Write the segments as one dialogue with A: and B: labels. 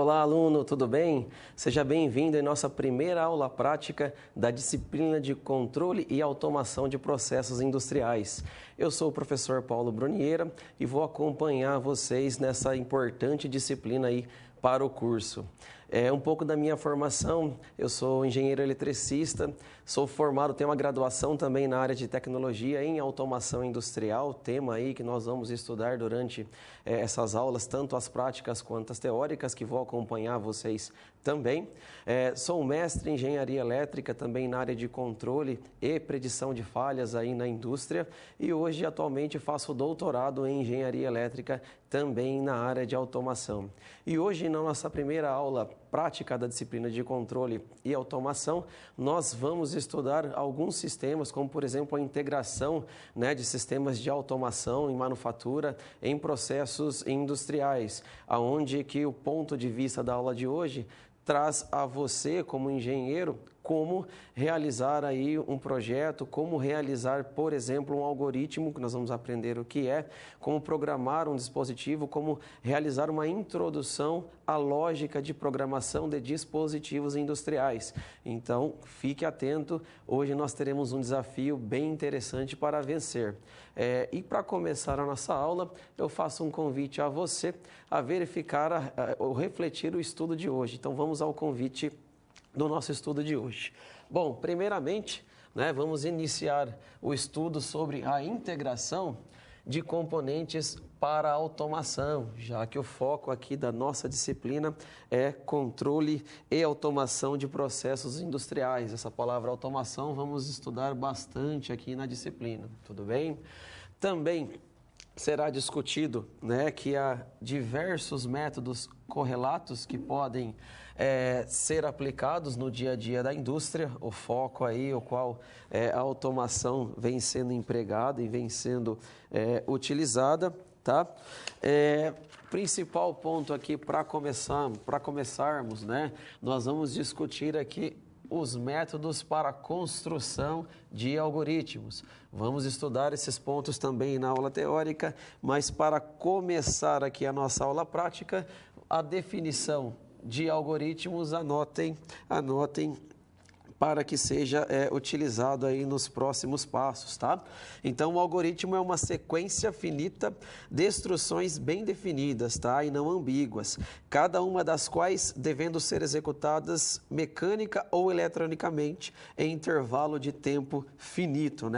A: Olá, aluno, tudo bem? Seja bem-vindo em nossa primeira aula prática da disciplina de Controle e Automação de Processos Industriais. Eu sou o professor Paulo Bruniera e vou acompanhar vocês nessa importante disciplina aí para o curso. Um pouco da minha formação, eu sou engenheiro eletricista, sou formado, tenho uma graduação também na área de tecnologia em automação industrial, tema aí que nós vamos estudar durante essas aulas, tanto as práticas quanto as teóricas, que vou acompanhar vocês também. Sou mestre em engenharia elétrica, também na área de controle e predição de falhas aí na indústria, e hoje atualmente faço doutorado em engenharia elétrica também na área de automação. E hoje, na nossa primeira aula prática da disciplina de controle e automação, nós vamos estudar alguns sistemas, como por exemplo a integração de sistemas de automação em manufatura, em processos industriais, aonde que o ponto de vista da aula de hoje traz a você, como engenheiro, como realizar aí um projeto, como realizar, por exemplo, um algoritmo, que nós vamos aprender o que é, como programar um dispositivo, como realizar uma introdução à lógica de programação de dispositivos industriais. Então, fique atento, hoje nós teremos um desafio bem interessante para vencer. E para começar a nossa aula, eu faço um convite a você a verificar ou refletir o estudo de hoje. Então, vamos ao convite do nosso estudo de hoje. Bom, primeiramente, vamos iniciar o estudo sobre a integração de componentes para a automação, já que o foco aqui da nossa disciplina é controle e automação de processos industriais. Essa palavra automação vamos estudar bastante aqui na disciplina, tudo bem? Também será discutido que há diversos métodos correlatos que podem ser aplicados no dia a dia da indústria, o foco aí, o qual a automação vem sendo empregada e vem sendo utilizada, tá? Principal ponto aqui para começarmos, nós vamos discutir aqui os métodos para a construção de algoritmos. Vamos estudar esses pontos também na aula teórica, mas para começar aqui a nossa aula prática, a definição de algoritmos, anotem para que seja utilizado aí nos próximos passos, tá? Então, o algoritmo é uma sequência finita de instruções bem definidas, tá? E não ambíguas, cada uma das quais devendo ser executadas mecânica ou eletronicamente em intervalo de tempo finito,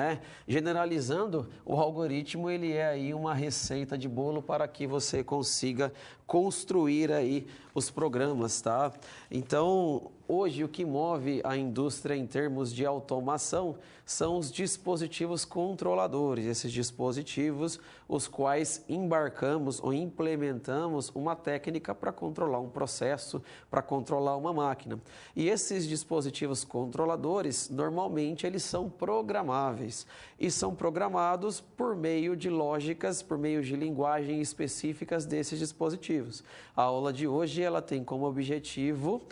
A: Generalizando, o algoritmo, ele é aí uma receita de bolo para que você consiga construir aí os programas, tá? Então, hoje o que move a indústria em termos de automação são os dispositivos controladores, esses dispositivos os quais embarcamos ou implementamos uma técnica para controlar um processo, para controlar uma máquina. E esses dispositivos controladores, normalmente eles são programáveis e são programados por meio de lógicas, por meio de linguagem específicas desses dispositivos. A aula de hoje ela tem como objetivo,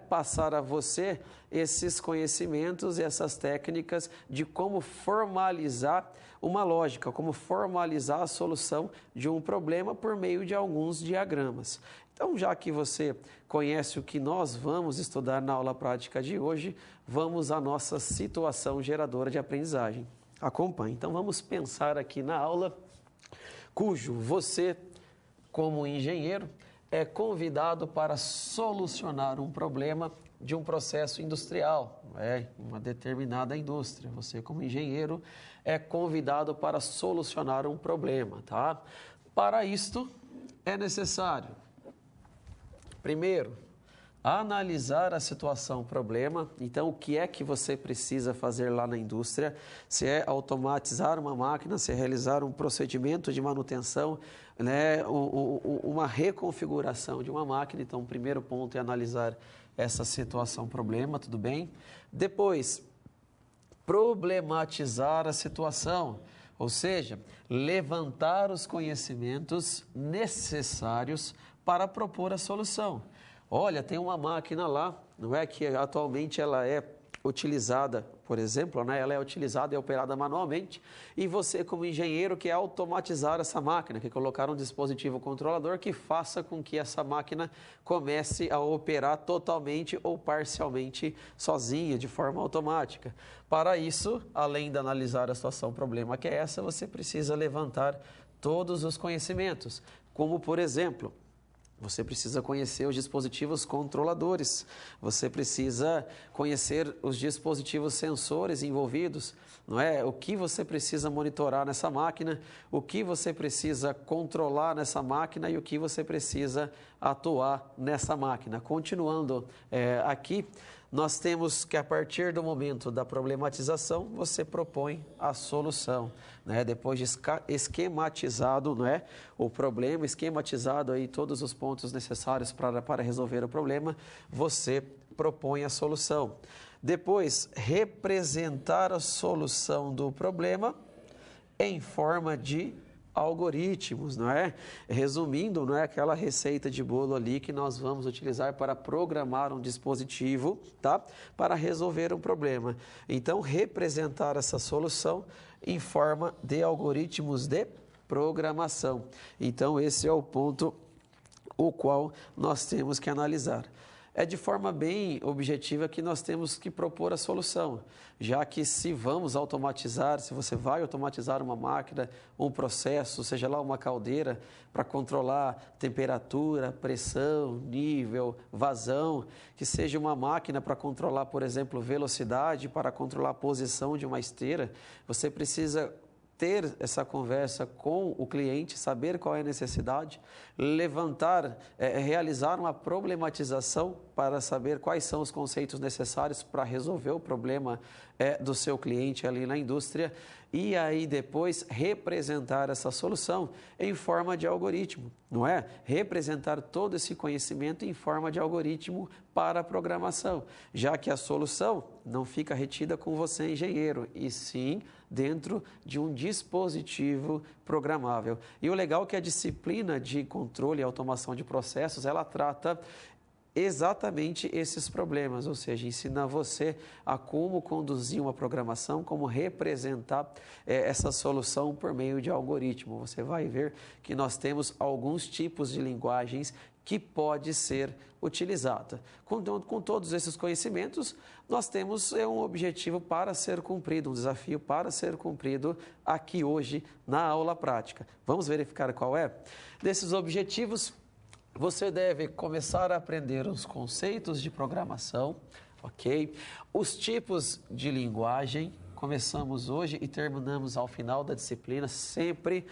A: passar a você esses conhecimentos e essas técnicas de como formalizar uma lógica, como formalizar a solução de um problema por meio de alguns diagramas. Então, já que você conhece o que nós vamos estudar na aula prática de hoje, vamos à nossa situação geradora de aprendizagem. Acompanhe. Então, vamos pensar aqui na aula cujo você, como engenheiro, é convidado para solucionar um problema de um processo industrial, uma determinada indústria. Você, como engenheiro, é convidado para solucionar um problema, tá? Para isto, é necessário, primeiro, analisar a situação, problema. Então, o que é que você precisa fazer lá na indústria? Se é automatizar uma máquina, se é realizar um procedimento de manutenção, uma reconfiguração de uma máquina. Então, o primeiro ponto é analisar essa situação, problema, tudo bem? Depois, problematizar a situação, ou seja, levantar os conhecimentos necessários para propor a solução. Olha, tem uma máquina lá, que atualmente ela é utilizada por exemplo, né, ela é utilizada e operada manualmente, e você, como engenheiro, quer automatizar essa máquina, quer colocar um dispositivo controlador que faça com que essa máquina comece a operar totalmente ou parcialmente sozinha, de forma automática. Para isso, além de analisar a situação, problema que é essa, você precisa levantar todos os conhecimentos, como, por exemplo, você precisa conhecer os dispositivos controladores, você precisa conhecer os dispositivos sensores envolvidos, não é? O que você precisa monitorar nessa máquina, o que você precisa controlar nessa máquina e o que você precisa atuar nessa máquina. Continuando aqui, nós temos que, a partir do momento da problematização, você propõe a solução, né? Depois de esquematizado, não é, o problema, esquematizado aí todos os pontos necessários para resolver o problema, você propõe a solução. Depois, representar a solução do problema em forma de algoritmos, não é? Resumindo, não é aquela receita de bolo ali que nós vamos utilizar para programar um dispositivo, tá? Para resolver um problema. Então, representar essa solução em forma de algoritmos de programação. Então, esse é o ponto o qual nós temos que analisar. É de forma bem objetiva que nós temos que propor a solução, já que se vamos automatizar, se você vai automatizar uma máquina, um processo, seja lá uma caldeira, para controlar temperatura, pressão, nível, vazão, que seja uma máquina para controlar, por exemplo, velocidade, para controlar a posição de uma esteira, você precisa ter essa conversa com o cliente, saber qual é a necessidade, realizar uma problematização para saber quais são os conceitos necessários para resolver o problema do seu cliente ali na indústria e aí depois representar essa solução em forma de algoritmo, não é? Representar todo esse conhecimento em forma de algoritmo para a programação, já que a solução não fica retida com você, engenheiro, e sim dentro de um dispositivo programável. E o legal é que a disciplina de controle e automação de processos, ela trata exatamente esses problemas, ou seja, ensina você a como conduzir uma programação, como representar essa solução por meio de algoritmo. Você vai ver que nós temos alguns tipos de linguagens que pode ser utilizada. Com todos esses conhecimentos, nós temos um objetivo para ser cumprido, um desafio para ser cumprido aqui hoje na aula prática. Vamos verificar qual é? Desses objetivos, você deve começar a aprender os conceitos de programação, ok? Os tipos de linguagem, começamos hoje e terminamos ao final da disciplina. Sempre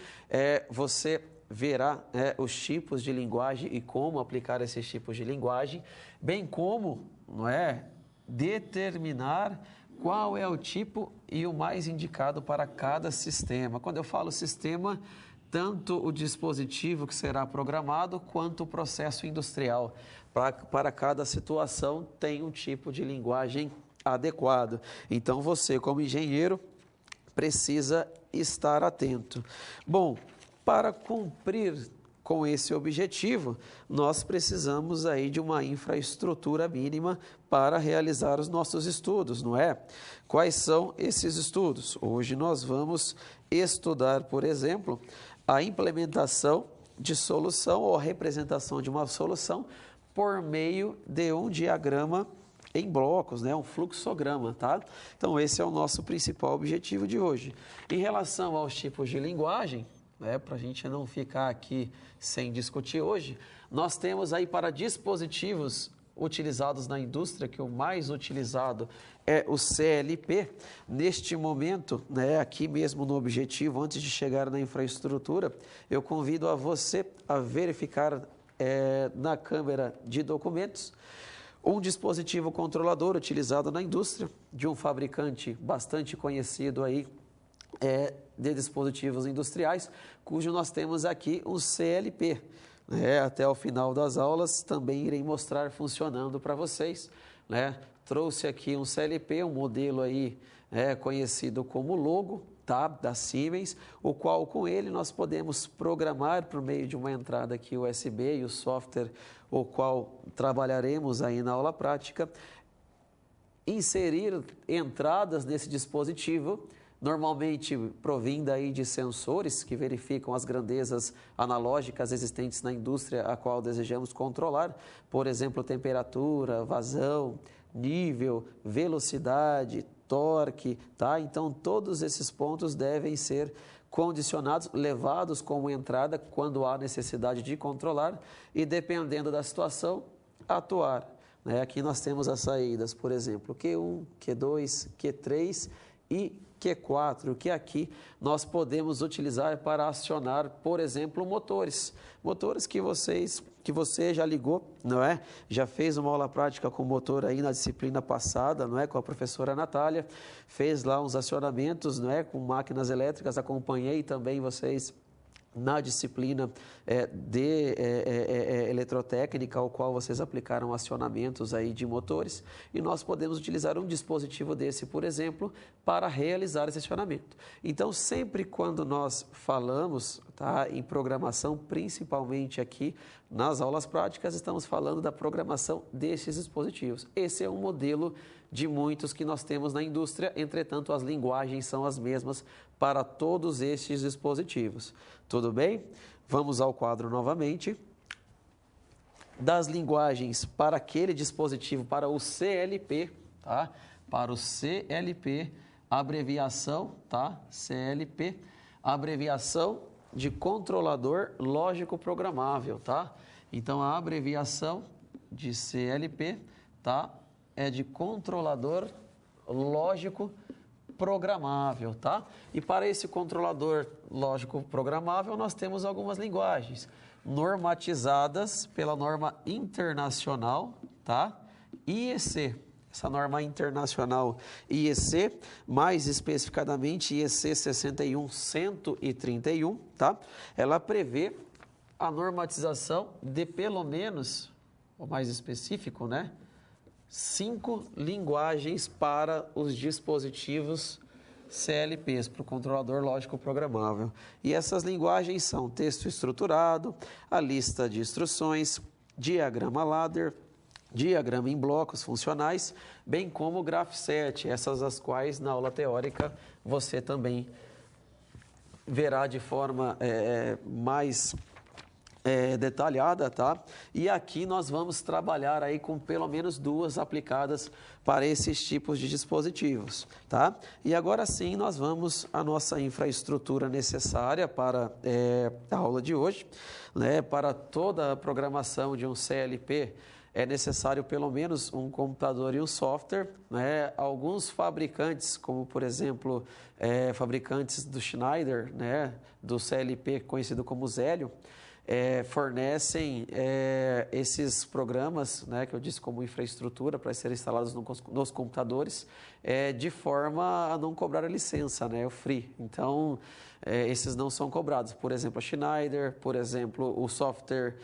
A: você verá os tipos de linguagem e como aplicar esses tipos de linguagem, bem como, não é, determinar qual é o tipo e o mais indicado para cada sistema. Quando eu falo sistema, tanto o dispositivo que será programado, quanto o processo industrial. Para cada situação, tem um tipo de linguagem adequado. Então, você, como engenheiro, precisa estar atento. Bom, para cumprir com esse objetivo, nós precisamos aí de uma infraestrutura mínima para realizar os nossos estudos, não é? Quais são esses estudos? Hoje nós vamos estudar, por exemplo, a implementação de solução ou a representação de uma solução por meio de um diagrama em blocos, né? Um fluxograma, tá? Então, esse é o nosso principal objetivo de hoje. Em relação aos tipos de linguagem, para a gente não ficar aqui sem discutir hoje, nós temos aí para dispositivos utilizados na indústria, que o mais utilizado é o CLP. Neste momento, aqui mesmo no objetivo, antes de chegar na infraestrutura, eu convido a você a verificar na câmera de documentos um dispositivo controlador utilizado na indústria, de um fabricante bastante conhecido aí, de dispositivos industriais, cujo nós temos aqui um CLP. Até o final das aulas também irei mostrar funcionando para vocês. Trouxe aqui um CLP, um modelo aí conhecido como Logo, tá? Da Siemens, o qual com ele nós podemos programar por meio de uma entrada aqui USB e o software o qual trabalharemos aí na aula prática,
B: inserir entradas nesse dispositivo, normalmente provinda aí de sensores que verificam as grandezas analógicas existentes na indústria a qual desejamos controlar, por exemplo, temperatura, vazão, nível, velocidade, torque, tá? Então, todos esses pontos devem ser condicionados, levados como entrada quando há necessidade de controlar e, dependendo da situação, atuar. Aqui nós temos as saídas, por exemplo, Q1, Q2, Q3 e Q4, que aqui nós podemos utilizar para acionar, por exemplo, motores. Motores que você já ligou, não é? Já fez uma aula prática com motor aí na disciplina passada, não é? Com a professora Natália, fez lá uns acionamentos, não é? Com máquinas elétricas, acompanhei também vocês na disciplina de eletrotécnica, ao qual vocês aplicaram acionamentos aí de motores, e nós podemos utilizar um dispositivo desse, por exemplo, para realizar esse acionamento. Então, sempre quando nós falamos, tá, em programação, principalmente aqui nas aulas práticas, estamos falando da programação desses dispositivos. Esse é um modelo de muitos que nós temos na indústria, entretanto, as linguagens são as mesmas para todos estes dispositivos. Tudo bem? Vamos ao quadro novamente. Das linguagens para aquele dispositivo, para o CLP, tá? Para o CLP, abreviação, tá? CLP, abreviação de controlador lógico programável, tá? Então, a abreviação de CLP, tá? É de controlador lógico programável, tá? E para esse controlador lógico programável, nós temos algumas linguagens normatizadas pela norma internacional, tá? IEC. Essa norma internacional IEC, mais especificadamente IEC 61131, tá? Ela prevê a normatização de pelo menos, ou mais específico, né? 5 linguagens para os dispositivos CLPs, para o controlador lógico programável. E essas linguagens são texto estruturado, a lista de instruções, diagrama ladder, diagrama em blocos funcionais, bem como o graph-set, essas as quais na aula teórica você também verá de forma mais detalhada, tá? E aqui nós vamos trabalhar aí com pelo menos 2 aplicadas para esses tipos de dispositivos, tá? E agora sim nós vamos à nossa infraestrutura necessária para a aula de hoje, né? Para toda a programação de um CLP é necessário pelo menos um computador e um software, né? Alguns fabricantes, como por exemplo, fabricantes do Schneider, né? Do CLP conhecido como Zélio, fornecem esses programas, né, que eu disse como infraestrutura para serem instalados nos computadores, de forma a não cobrar a licença, né, o free. Então, esses não são cobrados. Por exemplo, a Schneider, por exemplo, o software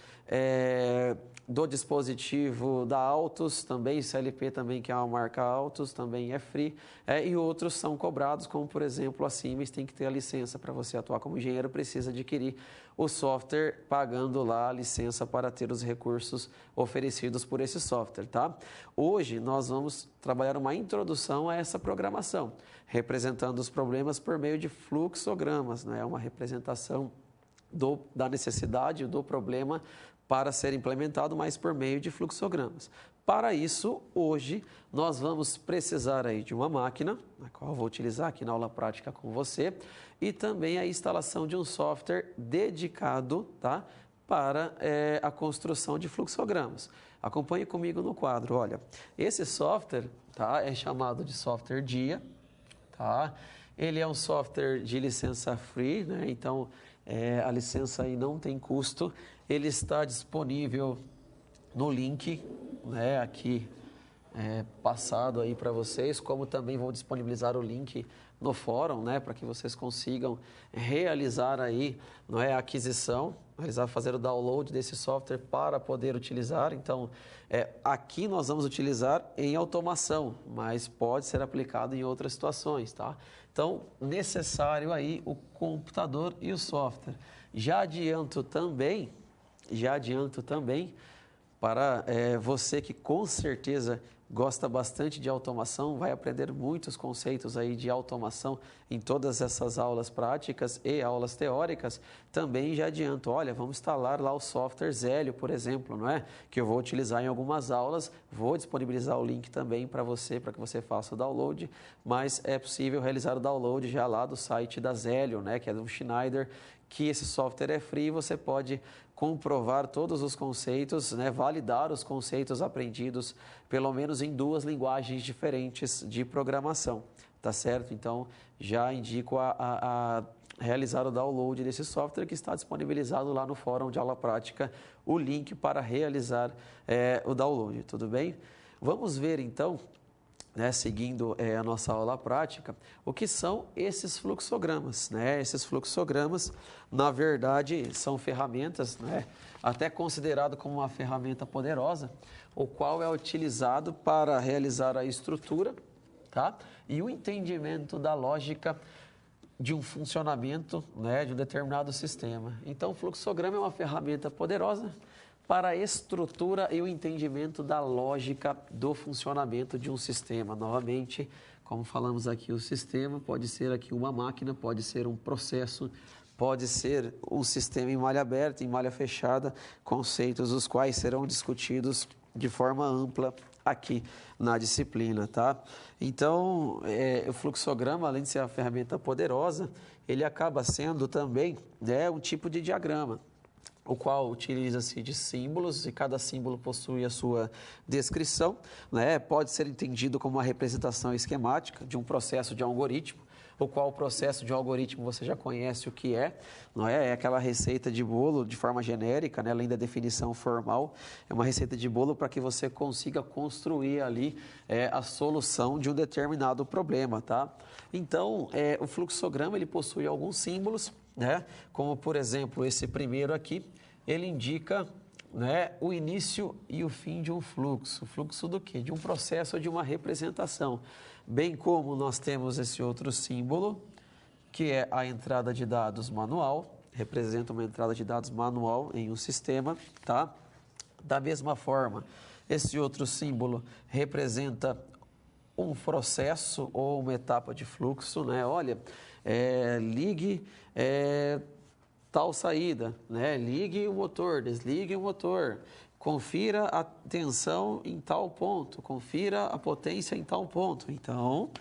B: do dispositivo da Altus, também CLP também, que é uma marca Altus, também é free, e outros são cobrados, como por exemplo a Siemens tem que ter a licença para você atuar como engenheiro, precisa adquirir o software pagando lá a licença para ter os recursos oferecidos por esse software, tá? Hoje nós vamos trabalhar uma introdução a essa programação, representando os problemas por meio de fluxogramas, né? Uma representação da necessidade do problema para ser implementado, mas por meio de fluxogramas. Para isso, hoje, nós vamos precisar aí de uma máquina, a qual eu vou utilizar aqui na aula prática com você, e também a instalação de um software dedicado, tá, para a construção de fluxogramas. Acompanhe comigo no quadro. Olha, esse software, tá, é chamado de software DIA, tá? Ele é um software de licença free, né? Então, a licença aí não tem custo. Ele está disponível no link, né, aqui passado aí para vocês, como também vou disponibilizar o link no fórum, né, para que vocês consigam realizar aí, não é, a aquisição, fazer o download desse software para poder utilizar. Então, aqui nós vamos utilizar em automação, mas pode ser aplicado em outras situações, tá? Então, necessário aí o computador e o software. Já adianto também para você que com certeza gosta bastante de automação, vai aprender muitos conceitos aí de automação em todas essas aulas práticas e aulas teóricas, também já adianto, olha, vamos instalar lá o software Zélio, por exemplo, não é? Que eu vou utilizar em algumas aulas, vou disponibilizar o link também para que você faça o download, mas é possível realizar o download já lá do site da Zélio, né? Que é do Schneider, que esse software é free, você pode comprovar todos os conceitos, né, validar os conceitos aprendidos, pelo menos em 2 linguagens diferentes de programação, tá certo? Então, já indico a realizar o download desse software que está disponibilizado lá no fórum de aula prática, o link para realizar o download, tudo bem? Vamos ver então, né, seguindo a nossa aula prática, o que são esses fluxogramas, né? Esses fluxogramas, na verdade, são ferramentas, né, até considerado como uma ferramenta poderosa, o qual é utilizado para realizar a estrutura, tá? E o entendimento da lógica de um funcionamento, né, de um determinado sistema. Então, o fluxograma é uma ferramenta poderosa para a estrutura e o entendimento da lógica do funcionamento de um sistema. Novamente, como falamos aqui, o sistema pode ser aqui uma máquina, pode ser um processo, pode ser um sistema em malha aberta, em malha fechada, conceitos os quais serão discutidos de forma ampla aqui na disciplina, tá? Então, o fluxograma, além de ser uma ferramenta poderosa, ele acaba sendo também, né, um tipo de diagrama, o qual utiliza-se de símbolos e cada símbolo possui a sua descrição, né? Pode ser entendido como uma representação esquemática de um processo de algoritmo, o qual o processo de algoritmo você já conhece o que não é? É aquela receita de bolo de forma genérica, né? Além da definição formal, é uma receita de bolo para que você consiga construir ali a solução de um determinado problema, tá? Então, o fluxograma ele possui alguns símbolos, né? Como, por exemplo, esse primeiro aqui, ele indica, né, o início e o fim de um fluxo. Fluxo do quê? De um processo ou de uma representação. Bem como nós temos esse outro símbolo, que é a entrada de dados manual, representa uma entrada de dados manual em um sistema, tá? Da mesma forma, esse outro símbolo representa um processo ou uma etapa de fluxo, né? Olha, ligue tal saída, né? Ligue o motor, desligue o motor, confira a tensão em tal ponto, confira a potência em tal ponto. Então,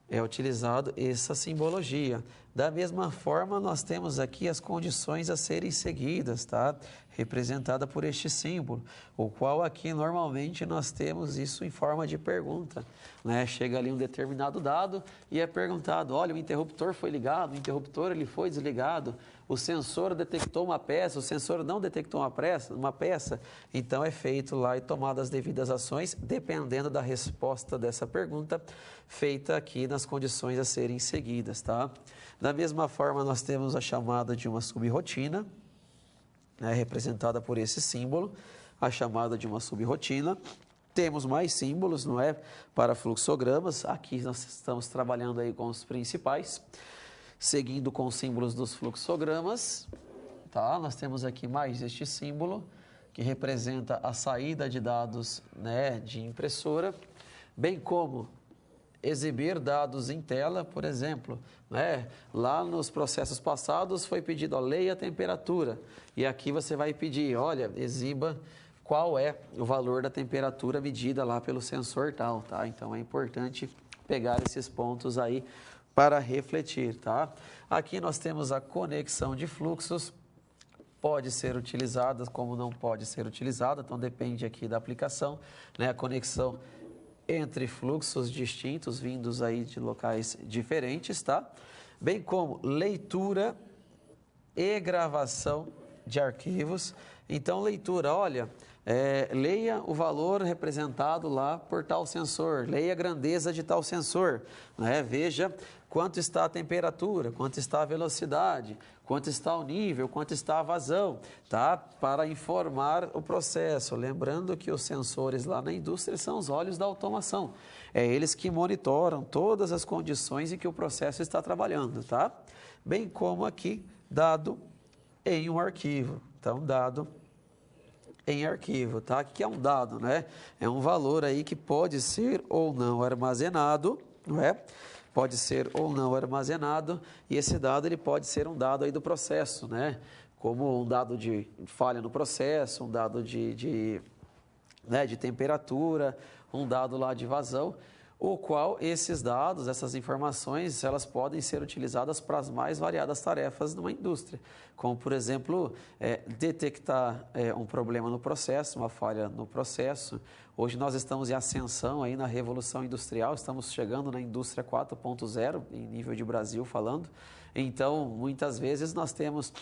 B: é utilizado essa simbologia. Da mesma forma, nós temos aqui as condições a serem seguidas, tá? Representada por este símbolo, o qual aqui normalmente nós temos isso em forma de pergunta, né? Chega ali um determinado dado e é perguntado, olha, o interruptor foi ligado, o interruptor ele foi desligado, o sensor detectou uma peça, o sensor não detectou uma peça, então é feito lá e tomado as devidas ações, dependendo da resposta dessa pergunta, feita aqui nas condições a serem seguidas, tá? Da mesma forma, nós temos a chamada de uma subrotina, né, representada por esse símbolo, a chamada de uma subrotina. Temos mais símbolos, não é, para fluxogramas. Aqui nós estamos trabalhando aí com os principais, seguindo com os símbolos dos fluxogramas, tá? Nós temos aqui mais este símbolo, que representa a saída de dados, né, de impressora, bem como exibir dados em tela, por exemplo, né? Lá nos processos passados foi pedido, ó, leia a temperatura, e aqui você vai pedir, olha, exiba qual é o valor da temperatura medida lá pelo sensor tal, tá? Então é importante pegar esses pontos aí para refletir, tá? Aqui nós temos a conexão de fluxos, pode ser utilizada como não pode ser utilizada, então depende aqui da aplicação, né? A conexão entre fluxos distintos vindos aí de locais diferentes, tá? Bem como leitura e gravação de arquivos. Então, leitura, olha, leia o valor representado lá por tal sensor, leia a grandeza de tal sensor, né? Veja quanto está a temperatura, quanto está a velocidade, quanto está o nível, quanto está a vazão, tá? Para informar o processo. Lembrando que os sensores lá na indústria são os olhos da automação. É eles que monitoram todas as condições em que o processo está trabalhando, tá? Bem como aqui, dado em um arquivo. Então, dado em arquivo, tá? O que é um dado, né? É um valor aí que pode ser ou não armazenado, não é? Pode ser ou não armazenado, e esse dado ele pode ser um dado aí do processo, né? Como um dado de falha no processo, um dado de temperatura, um dado lá de vazão, o qual esses dados, essas informações, elas podem ser utilizadas para as mais variadas tarefas numa indústria, como, por exemplo, detectar um problema no processo, uma falha no processo. Hoje nós estamos em ascensão aí na Revolução Industrial, estamos chegando na indústria 4.0, em nível de Brasil falando. Então, muitas vezes nós temos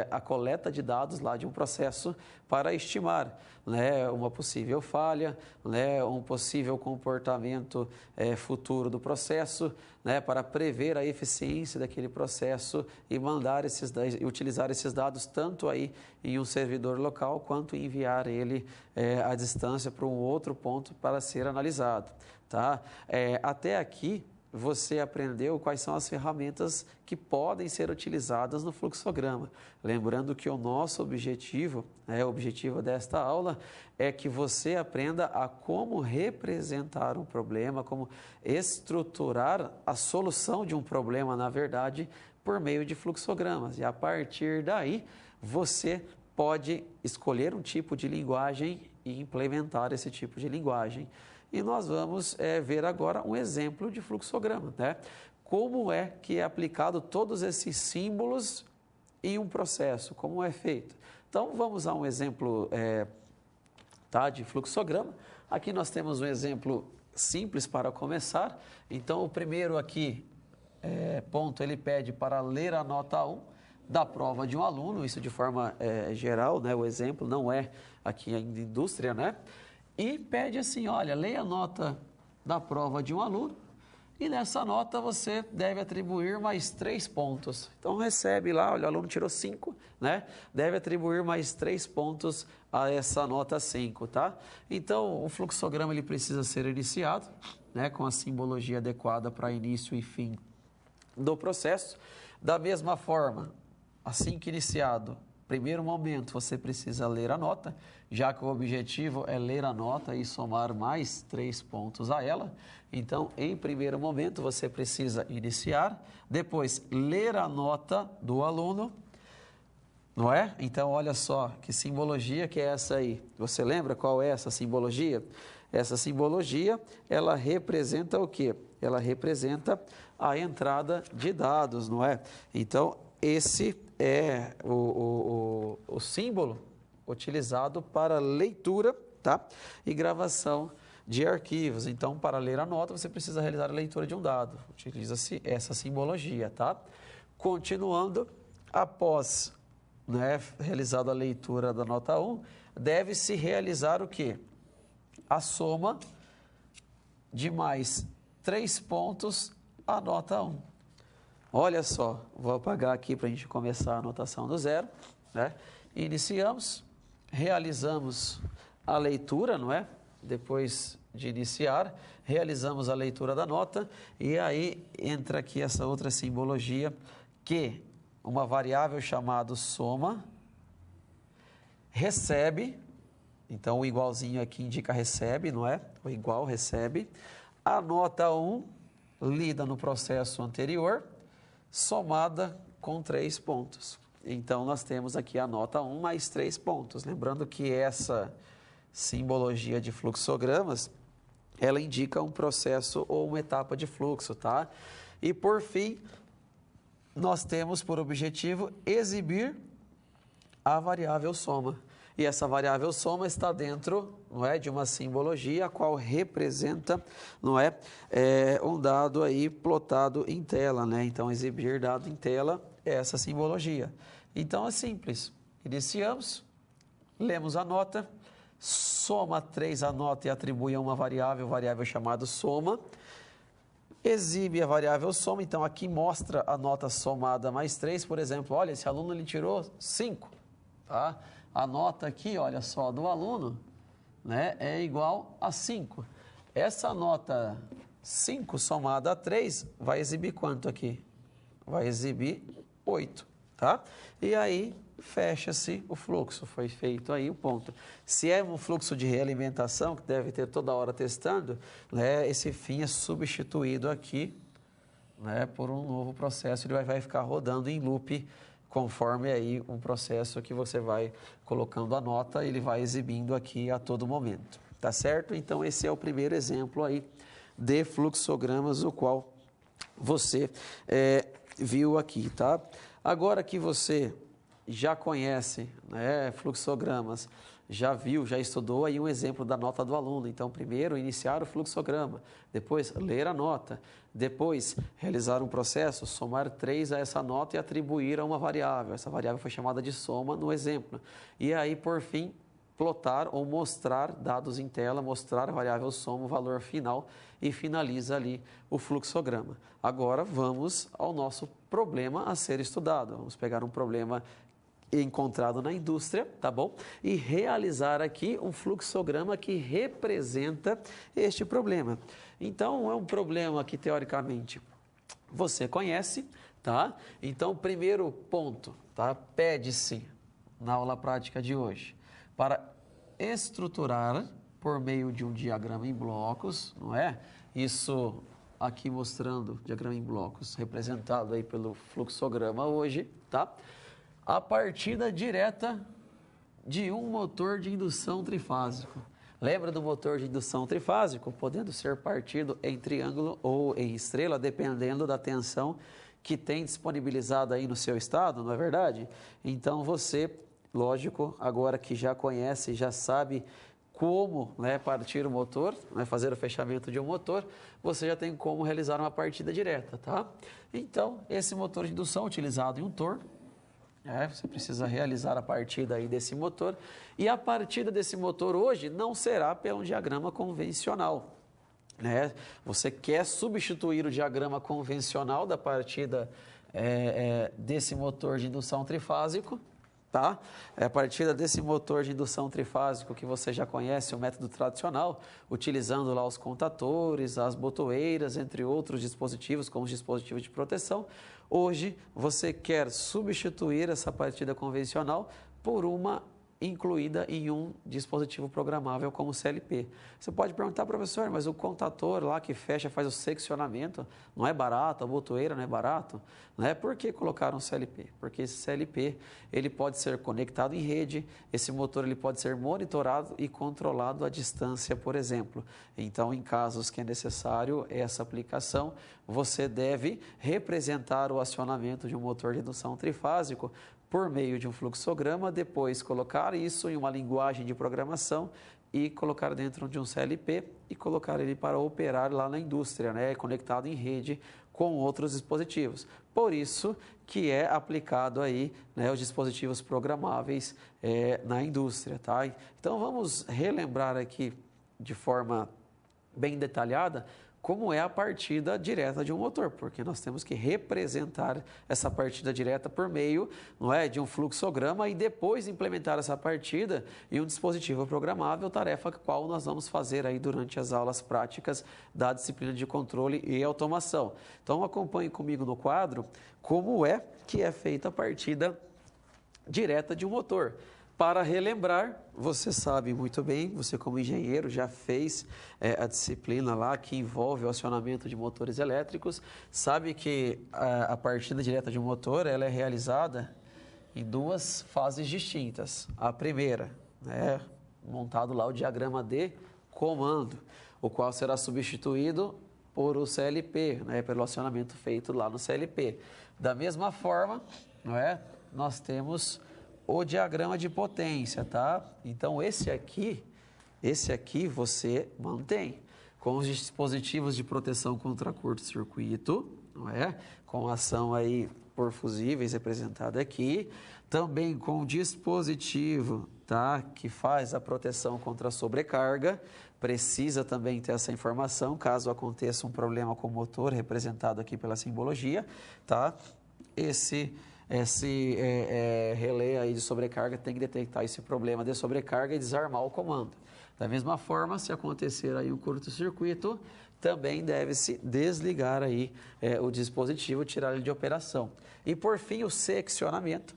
B: a coleta de dados lá de um processo para estimar, né, uma possível falha, né, um possível comportamento futuro do processo, né, para prever a eficiência daquele processo e utilizar esses dados tanto aí em um servidor local quanto enviar ele à distância para um outro ponto para ser analisado. Tá? Até aqui, você aprendeu quais são as ferramentas que podem ser utilizadas no fluxograma. Lembrando que o nosso objetivo, o objetivo desta aula, é que você aprenda a como representar um problema, como estruturar a solução de um problema, na verdade, por meio de fluxogramas. E a partir daí, você pode escolher um tipo de linguagem e implementar esse tipo de linguagem. E nós vamos ver agora um exemplo de fluxograma, né? Como é que é aplicado todos esses símbolos em um processo, como é feito. Então, vamos a um exemplo de fluxograma. Aqui nós temos um exemplo simples para começar. Então, o primeiro aqui, ponto, ele pede para ler a nota 1 da prova de um aluno, isso de forma geral, né? O exemplo não é aqui em indústria, né? E pede assim, olha, leia a nota da prova de um aluno e nessa nota você deve atribuir mais 3 pontos. Então recebe lá, olha, o aluno tirou 5, né? Deve atribuir mais 3 pontos a essa nota 5, tá? Então o fluxograma ele precisa ser iniciado, né, com a simbologia adequada para início e fim do processo. Da mesma forma, assim que iniciado, primeiro momento, você precisa ler a nota, já que o objetivo é ler a nota e somar mais 3 pontos a ela. Então, em primeiro momento, você precisa iniciar, depois ler a nota do aluno, não é? Então, olha só que simbologia que é essa aí. Você lembra qual é essa simbologia? Essa simbologia, ela representa o quê? Ela representa a entrada de dados, não é? Então, esse é o símbolo utilizado para leitura, tá? E gravação de arquivos. Então, para ler a nota, você precisa realizar a leitura de um dado. Utiliza-se essa simbologia, tá? Continuando, após realizada a leitura da nota 1, deve-se realizar o quê? A soma de mais 3 pontos à nota 1. Olha só, vou apagar aqui para a gente começar a anotação do zero, né? Iniciamos, realizamos a leitura, não é? Depois de iniciar, realizamos a leitura da nota e aí entra aqui essa outra simbologia que uma variável chamada soma recebe, então o igualzinho aqui indica recebe, não é? O igual recebe, a nota 1 lida no processo anterior, somada com 3 pontos. Então, nós temos aqui a nota 1 mais 3 pontos. Lembrando que essa simbologia de fluxogramas, ela indica um processo ou uma etapa de fluxo, tá? E, por fim, nós temos por objetivo exibir a variável soma. E essa variável soma está dentro, não é, de uma simbologia a qual representa, não é, um dado aí plotado em tela, né? Então, exibir dado em tela é essa simbologia. Então, é simples. Iniciamos, lemos a nota, soma 3 a nota e atribui a uma variável chamada soma, exibe a variável soma, então aqui mostra a nota somada mais 3, por exemplo, olha, esse aluno ele tirou 5, tá? A nota aqui, olha só, do aluno, né, é igual a 5. Essa nota 5 somada a 3 vai exibir quanto aqui? Vai exibir 8. tá? E aí fecha-se o fluxo, foi feito aí o ponto. Se é um fluxo de realimentação, que deve ter toda hora testando, né, esse fim é substituído aqui, né, por um novo processo, ele vai ficar rodando em loop, conforme aí um processo que você vai colocando a nota, ele vai exibindo aqui a todo momento, tá certo? Então esse é o primeiro exemplo aí de fluxogramas, o qual você viu aqui, tá? Agora que você já conhece, né, fluxogramas, já viu, já estudou aí um exemplo da nota do aluno. Então, primeiro, iniciar o fluxograma, depois, ler a nota, depois, realizar um processo, somar 3 a essa nota e atribuir a uma variável. Essa variável foi chamada de soma no exemplo. E aí, por fim, plotar ou mostrar dados em tela, mostrar a variável soma, o valor final e finaliza ali o fluxograma. Agora, vamos ao nosso problema a ser estudado. Vamos pegar um problema encontrado na indústria, tá bom? E realizar aqui um fluxograma que representa este problema. Então, é um problema que, teoricamente, você conhece, tá? Então, primeiro ponto, tá? Pede-se, na aula prática de hoje, para estruturar por meio de um diagrama em blocos, não é? Isso aqui mostrando diagrama em blocos, representado aí pelo fluxograma hoje, tá? A partida direta de um motor de indução trifásico. Lembra do motor de indução trifásico? Podendo ser partido em triângulo ou em estrela, dependendo da tensão que tem disponibilizada aí no seu estado, não é verdade? Então você, lógico, agora que já conhece, já sabe como, né, partir o motor, né, fazer o fechamento de um motor, você já tem como realizar uma partida direta, tá? Então, esse motor de indução utilizado em um torno, você precisa realizar a partida aí desse motor. E a partida desse motor hoje não será pelo diagrama convencional, né? Você quer substituir o diagrama convencional da partida desse motor de indução trifásico, tá? A partida desse motor de indução trifásico que você já conhece, o método tradicional, utilizando lá os contatores, as botoeiras, entre outros dispositivos, como os dispositivos de proteção. Hoje, você quer substituir essa partida convencional por uma incluída em um dispositivo programável como o CLP. Você pode perguntar, professor, mas o contator lá que fecha, faz o seccionamento, não é barato, a botoeira não é barato? Né? Por que colocaram o CLP? Porque esse CLP ele pode ser conectado em rede, esse motor ele pode ser monitorado e controlado à distância, por exemplo. Então, em casos que é necessário essa aplicação, você deve representar o acionamento de um motor de indução trifásico por meio de um fluxograma, depois colocar isso em uma linguagem de programação e colocar dentro de um CLP e colocar ele para operar lá na indústria, né, conectado em rede com outros dispositivos. Por isso que é aplicado aí, né, os dispositivos programáveis na indústria, tá? Então vamos relembrar aqui de forma bem detalhada como é a partida direta de um motor, porque nós temos que representar essa partida direta por meio, não é, de um fluxograma e depois implementar essa partida em um dispositivo programável, tarefa qual nós vamos fazer aí durante as aulas práticas da disciplina de controle e automação. Então acompanhe comigo no quadro como é que é feita a partida direta de um motor. Para relembrar, você sabe muito bem, você como engenheiro já fez a disciplina lá que envolve o acionamento de motores elétricos, sabe que a partida direta de um motor ela é realizada em 2 fases distintas. A primeira, né, montado lá o diagrama de comando, o qual será substituído por o CLP, né, pelo acionamento feito lá no CLP. Da mesma forma, não é, nós temos o diagrama de potência, tá? Então, esse aqui você mantém com os dispositivos de proteção contra curto-circuito, não é? Com ação aí por fusíveis representada aqui, também com o dispositivo, tá? Que faz a proteção contra a sobrecarga, precisa também ter essa informação caso aconteça um problema com o motor representado aqui pela simbologia, tá? Esse relé aí de sobrecarga tem que detectar esse problema de sobrecarga e desarmar o comando. Da mesma forma, se acontecer aí um curto-circuito, também deve-se desligar aí o dispositivo, tirar ele de operação. E por fim, o seccionamento,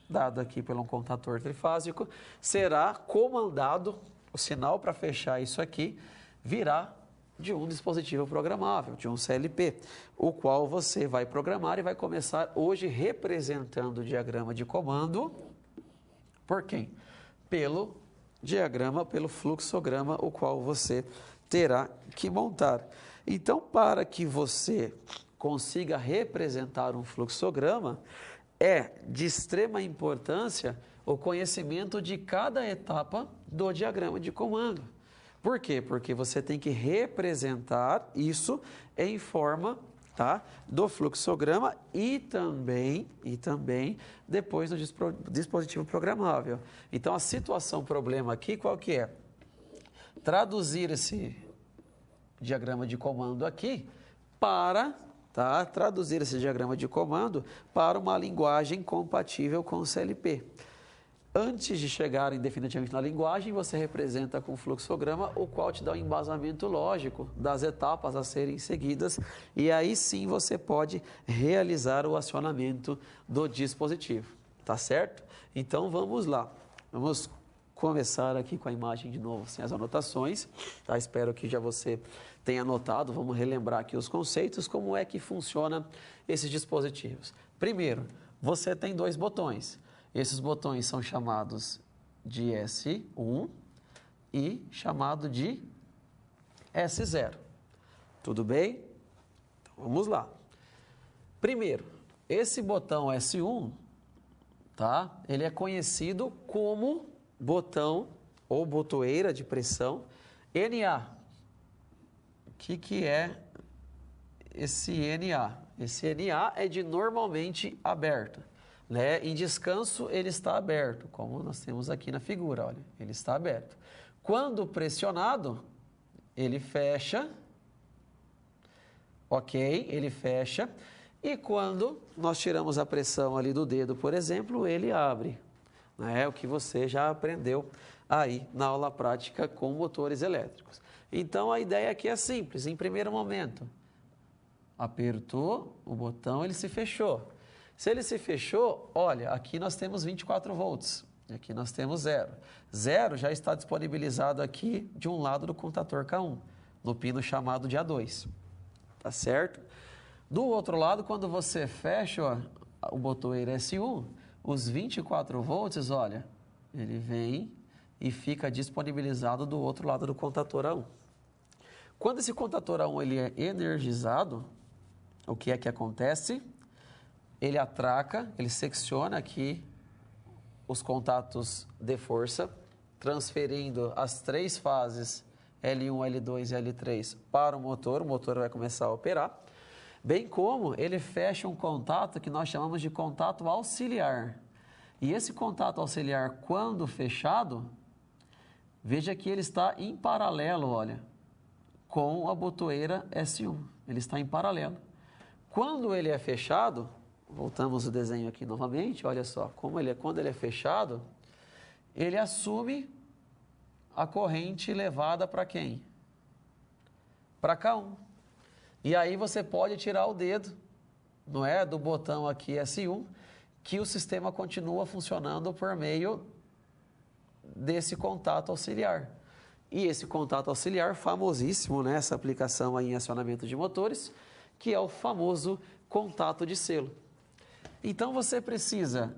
B: dado aqui pelo um contator trifásico, será comandado, o sinal para fechar isso aqui virá de um dispositivo programável, de um CLP, o qual você vai programar e vai começar hoje representando o diagrama de comando por quem? Pelo diagrama, pelo fluxograma, o qual você terá que montar. Então, para que você consiga representar um fluxograma, é de extrema importância o conhecimento de cada etapa do diagrama de comando. Por quê? Porque você tem que representar isso em forma, tá, do fluxograma e também depois do dispositivo programável. Então, a situação problema aqui, qual que é? Traduzir esse diagrama de comando aqui para, tá, traduzir esse diagrama de comando para uma linguagem compatível com o CLP. Antes de chegarem definitivamente na linguagem, você representa com o fluxograma, o qual te dá um embasamento lógico das etapas a serem seguidas, e aí sim você pode realizar o acionamento do dispositivo, tá certo? Então vamos lá, vamos começar aqui com a imagem de novo, sem as anotações, tá? Espero que já você tenha anotado, vamos relembrar aqui os conceitos, como é que funciona esses dispositivos. Primeiro, você tem dois botões. Esses botões são chamados de S1 e chamado de S0. Tudo bem? Então, vamos lá. Primeiro, esse botão S1, tá? Ele é conhecido como botão ou botoeira de pressão NA. O que é esse NA? Esse NA é de normalmente aberto. Né? Em descanso, ele está aberto, como nós temos aqui na figura, olha, ele está aberto. Quando pressionado, ele fecha, ok, ele fecha, e quando nós tiramos a pressão ali do dedo, por exemplo, ele abre, né? O que você já aprendeu aí na aula prática com motores elétricos. Então, a ideia aqui é simples, em primeiro momento, apertou o botão, ele se fechou. Se ele se fechou, olha, aqui nós temos 24 volts, aqui nós temos 0. 0 já está disponibilizado aqui de um lado do contator K1, no pino chamado de A2, tá certo? Do outro lado, quando você fecha ó, o botoeiro S1, os 24 volts, olha, ele vem e fica disponibilizado do outro lado do contator A1. Quando esse contator A1 ele é energizado, o que é que acontece? Ele atraca, ele secciona aqui os contatos de força, transferindo as três fases L1, L2 e L3 para o motor vai começar a operar, bem como ele fecha um contato que nós chamamos de contato auxiliar. E esse contato auxiliar, quando fechado, veja que ele está em paralelo, olha, com a botoeira S1, ele está em paralelo. Quando ele é fechado, voltamos o desenho aqui novamente, olha só, quando ele é fechado, ele assume a corrente levada para quem? Para K1. E aí você pode tirar o dedo, não é, do botão aqui S1, que o sistema continua funcionando por meio desse contato auxiliar. E esse contato auxiliar, famosíssimo, né, essa aplicação aí em acionamento de motores, que é o famoso contato de selo. Então, você precisa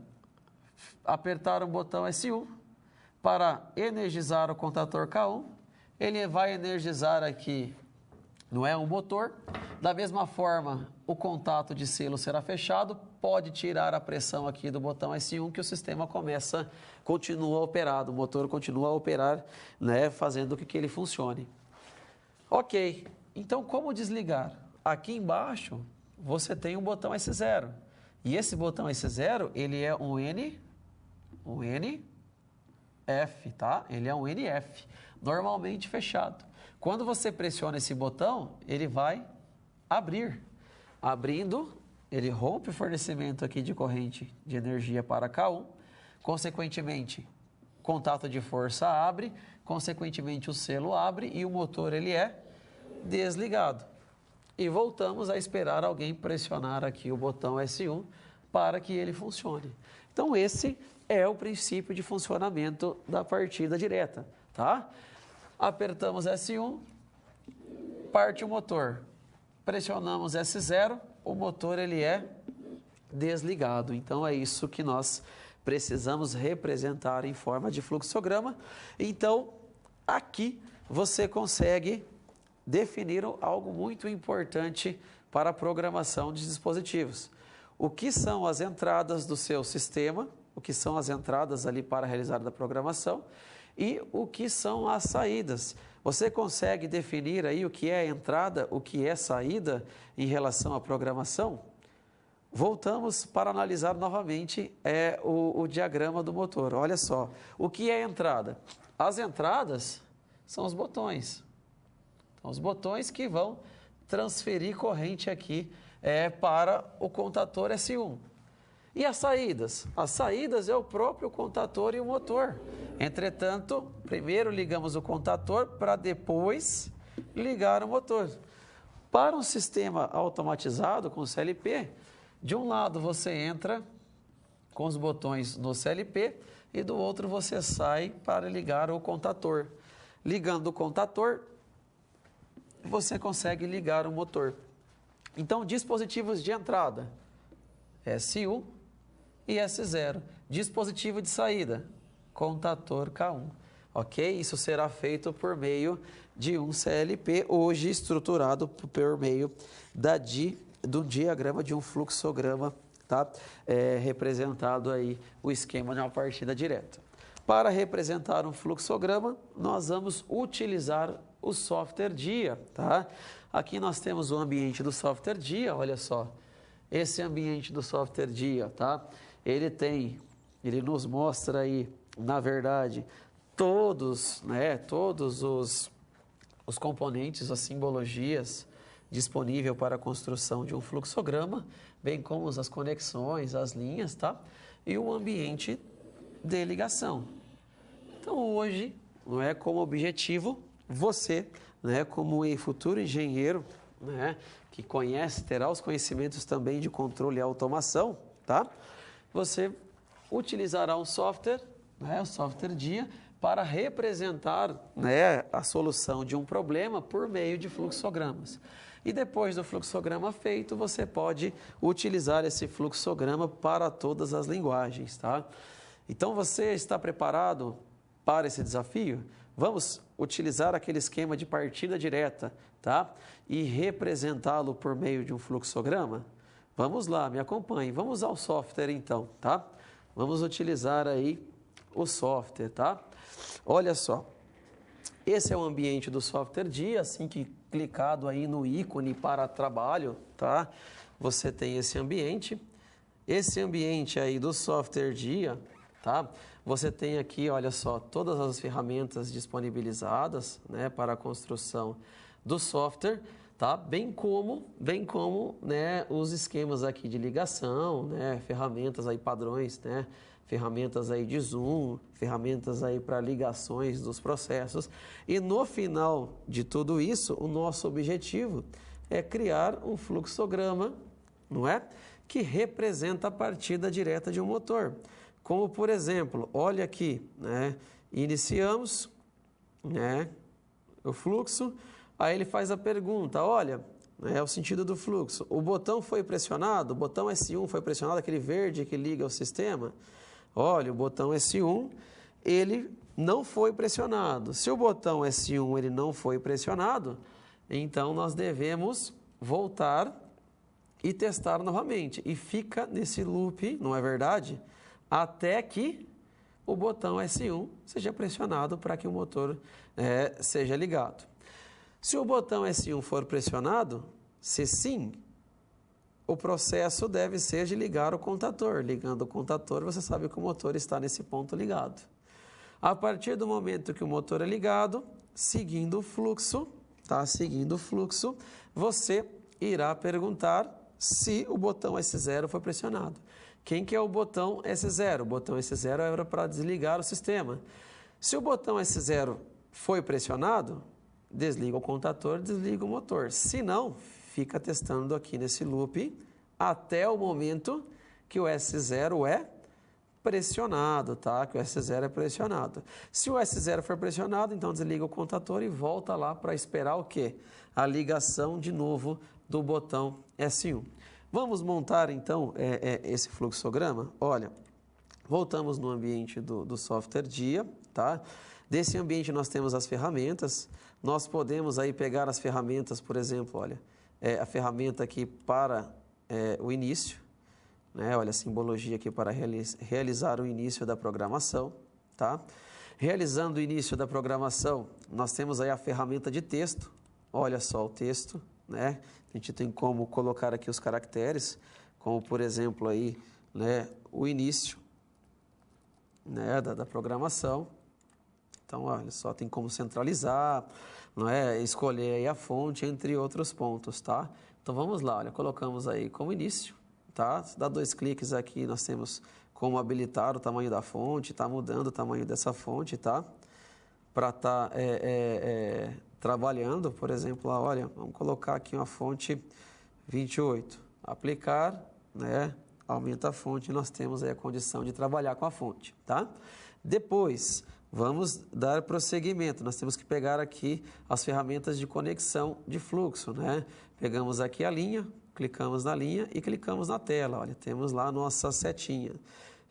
B: apertar o botão S1 para energizar o contator K1. Ele vai energizar aqui, não é, um motor. Da mesma forma, o contato de selo será fechado. Pode tirar a pressão aqui do botão S1 que o sistema continua operado. O motor continua a operar, né, fazendo com que ele funcione. Ok, então como desligar? Aqui embaixo você tem um botão S0. E esse botão S0, ele é um NF, tá? Ele é um NF, normalmente fechado. Quando você pressiona esse botão, ele vai abrir. Abrindo, ele rompe o fornecimento aqui de corrente de energia para K1. Consequentemente, contato de força abre. consequentemente o selo abre e o motor ele é desligado. E voltamos a esperar alguém pressionar aqui o botão S1 para que ele funcione. Então esse é o princípio de funcionamento da partida direta, tá? Apertamos S1, parte o motor. Pressionamos S0, o motor ele é desligado. Então é isso que nós precisamos representar em forma de fluxograma. Então aqui você consegue definir algo muito importante para a programação de dispositivos. O que são as entradas do seu sistema, o que são as entradas ali para realizar a programação e o que são as saídas. Você consegue definir aí o que é entrada, o que é saída em relação à programação? Voltamos para analisar novamente o diagrama do motor. Olha só, o que é entrada? As entradas são os botões. Então, os botões que vão transferir corrente aqui para o contator S1. E as saídas? As saídas é o próprio contator e o motor. Entretanto, primeiro ligamos o contator para depois ligar o motor. Para um sistema automatizado com CLP, de um lado você entra com os botões no CLP e do outro você sai para ligar o contator. Ligando o contator, você consegue ligar o motor. Então, dispositivos de entrada, S1 e S0. Dispositivo de saída, contator K1. Ok? Isso será feito por meio de um CLP, hoje estruturado por meio do diagrama de um fluxograma, tá? Representado aí o esquema de uma partida direta. Para representar um fluxograma, nós vamos utilizar o software DIA, tá? Aqui nós temos o ambiente do software DIA, olha só. Esse ambiente do software DIA, tá? Ele nos mostra aí, na verdade, todos os componentes, as simbologias disponíveis para a construção de um fluxograma, bem como as conexões, as linhas, tá? E o ambiente de ligação. Então, hoje, como objetivo, você, como futuro engenheiro, que terá os conhecimentos também de controle e automação, tá? Você utilizará um software, o software DIA, para representar a solução de um problema por meio de fluxogramas. E depois do fluxograma feito, você pode utilizar esse fluxograma para todas as linguagens, tá? Então, você está preparado para esse desafio? Vamos utilizar aquele esquema de partida direta, tá? E representá-lo por meio de um fluxograma? Vamos lá, me acompanhe. Vamos ao software então, tá? Vamos utilizar aí o software, tá? Olha só, esse é o ambiente do software DIA, assim que clicado aí no ícone para trabalho, tá? Você tem esse ambiente. Esse ambiente aí do software DIA, tá? Você tem aqui, olha só, todas as ferramentas disponibilizadas, para a construção do software, tá? Bem como os esquemas aqui de ligação, ferramentas aí padrões, ferramentas aí de zoom, ferramentas aí para ligações dos processos. E no final de tudo isso, o nosso objetivo é criar um fluxograma, que representa a partida direta de um motor. Como, por exemplo, olha aqui, iniciamos, o fluxo, aí ele faz a pergunta, olha, é o sentido do fluxo, o botão foi pressionado, o botão S1 foi pressionado, aquele verde que liga o sistema, olha, o botão S1, ele não foi pressionado. Se o botão S1 ele não foi pressionado, então nós devemos voltar e testar novamente. E fica nesse loop, não é verdade? Até que o botão S1 seja pressionado para que o motor seja ligado. Se o botão S1 for pressionado, se sim, o processo deve ser de ligar o contator. Ligando o contator, você sabe que o motor está nesse ponto ligado. A partir do momento que o motor é ligado, seguindo o fluxo, você irá perguntar se o botão S0 foi pressionado. Quem que é o botão S0? O botão S0 era para desligar o sistema. Se o botão S0 Foi pressionado? Desliga o contator, desliga o motor. Se não, fica testando aqui nesse loop até o momento que o S0 é pressionado, tá? Que o S0 é pressionado. Se o S0 for pressionado, então desliga o contator e volta lá para esperar o quê? A ligação de novo do botão S1. Vamos montar então esse fluxograma? Olha, voltamos no ambiente do software DIA, tá? Desse ambiente nós temos as ferramentas. Nós podemos aí pegar as ferramentas, por exemplo, olha, a ferramenta aqui para o início, né? Olha a simbologia aqui para realizar o início da programação, tá? Realizando o início da programação, nós temos aí a ferramenta de texto. Olha só o texto, né? A gente tem como colocar aqui os caracteres, como por exemplo aí, né, o início, né, da programação. Então, olha só, tem como centralizar, não é? Escolher aí a fonte, entre outros pontos, tá? Então, vamos lá, olha, colocamos aí como início, tá? Se dá 2 cliques aqui, nós temos como habilitar o tamanho da fonte, tá mudando o tamanho dessa fonte, tá? Para estar trabalhando, por exemplo, olha, vamos colocar aqui uma fonte 28, aplicar, né? Aumenta a fonte, nós temos aí a condição de trabalhar com a fonte, tá? Depois, vamos dar prosseguimento. Nós temos que pegar aqui as ferramentas de conexão de fluxo, né? Pegamos aqui a linha, clicamos na linha e clicamos na tela. Olha, temos lá a nossa setinha.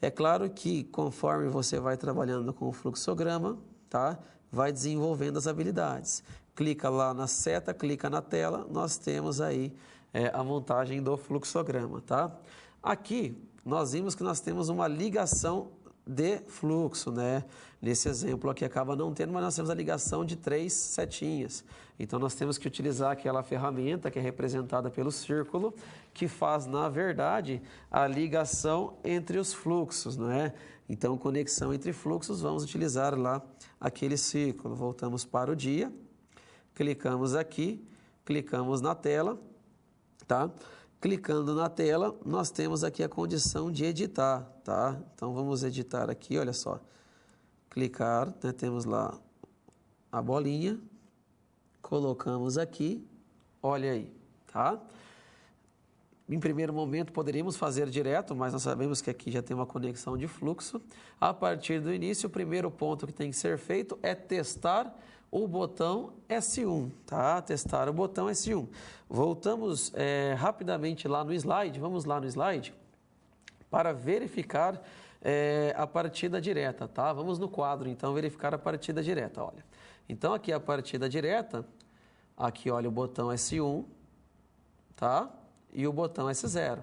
B: É claro que conforme você vai trabalhando com o fluxograma, tá? Vai desenvolvendo as habilidades. Clica lá na seta, clica na tela, nós temos aí a montagem do fluxograma, tá? Aqui, nós vimos que nós temos uma ligação de fluxo, né? Nesse exemplo aqui acaba não tendo, mas nós temos a ligação de 3 setinhas. Então, nós temos que utilizar aquela ferramenta que é representada pelo círculo, que faz, na verdade, a ligação entre os fluxos, não é? Então, conexão entre fluxos, vamos utilizar lá aquele círculo. Voltamos para o dia, clicamos aqui, clicamos na tela, tá? Clicando na tela, nós temos aqui a condição de editar, tá? Então, vamos editar aqui, olha só. Clicar, né? Temos lá a bolinha, colocamos aqui, olha aí, tá? Em primeiro momento, poderíamos fazer direto, mas nós sabemos que aqui já tem uma conexão de fluxo. A partir do início, o primeiro ponto que tem que ser feito é testar o botão S1, tá? Testar o botão S1. Voltamos rapidamente lá no slide, vamos lá no slide, para verificar a partida direta, tá? Vamos no quadro, então, verificar a partida direta, olha. Então, aqui a partida direta, aqui, olha, o botão S1, tá? E o botão S0.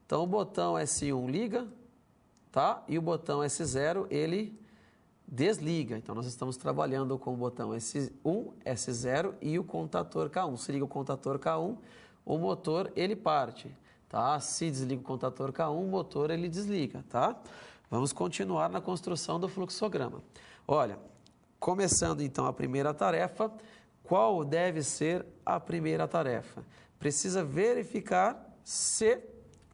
B: Então, o botão S1 liga, tá? E o botão S0, ele desliga. Então, nós estamos trabalhando com o botão S1, S0 e o contador K1. Se liga o contador K1, o motor, ele parte, tá? Se desliga o contador K1, o motor, ele desliga, tá? Vamos continuar na construção do fluxograma. Olha, começando, então, a primeira tarefa, qual deve ser a primeira tarefa? Precisa verificar se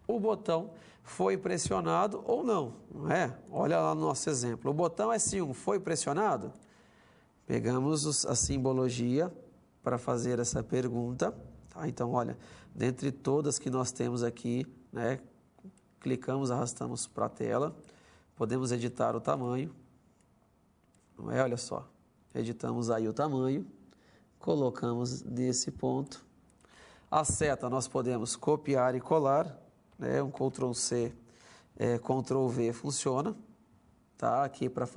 B: o botão foi pressionado ou não, não é? Olha lá no nosso exemplo. O botão S1 foi pressionado? Pegamos a simbologia para fazer essa pergunta, tá? Então, olha, dentre todas que nós temos aqui, né? Clicamos, arrastamos para a tela, podemos editar o tamanho, não é? Olha só, editamos aí o tamanho, colocamos nesse ponto. A seta nós podemos copiar e colar, né? Um Ctrl+C, Ctrl+V funciona, tá? Aqui para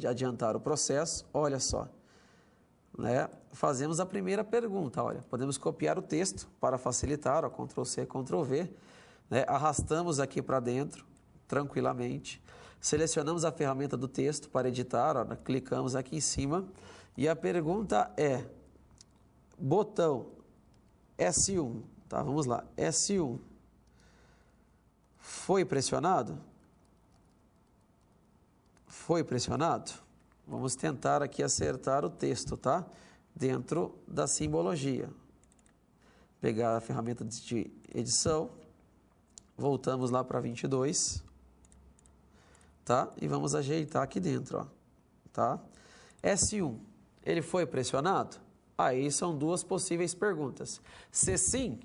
B: adiantar o processo, olha só, né? Fazemos a primeira pergunta, olha, podemos copiar o texto para facilitar, ó, Ctrl+C, Ctrl+V, né? Arrastamos aqui para dentro, tranquilamente, selecionamos a ferramenta do texto para editar, ó, clicamos aqui em cima, e a pergunta é, botão S1, tá? Vamos lá, S1 foi pressionado? Foi pressionado? Vamos tentar aqui acertar o texto, tá? Dentro da simbologia. Pegar a ferramenta de edição, voltamos lá para 22, tá? E vamos ajeitar aqui dentro, ó, tá? S1, ele foi pressionado? Aí são duas possíveis perguntas. Se sim,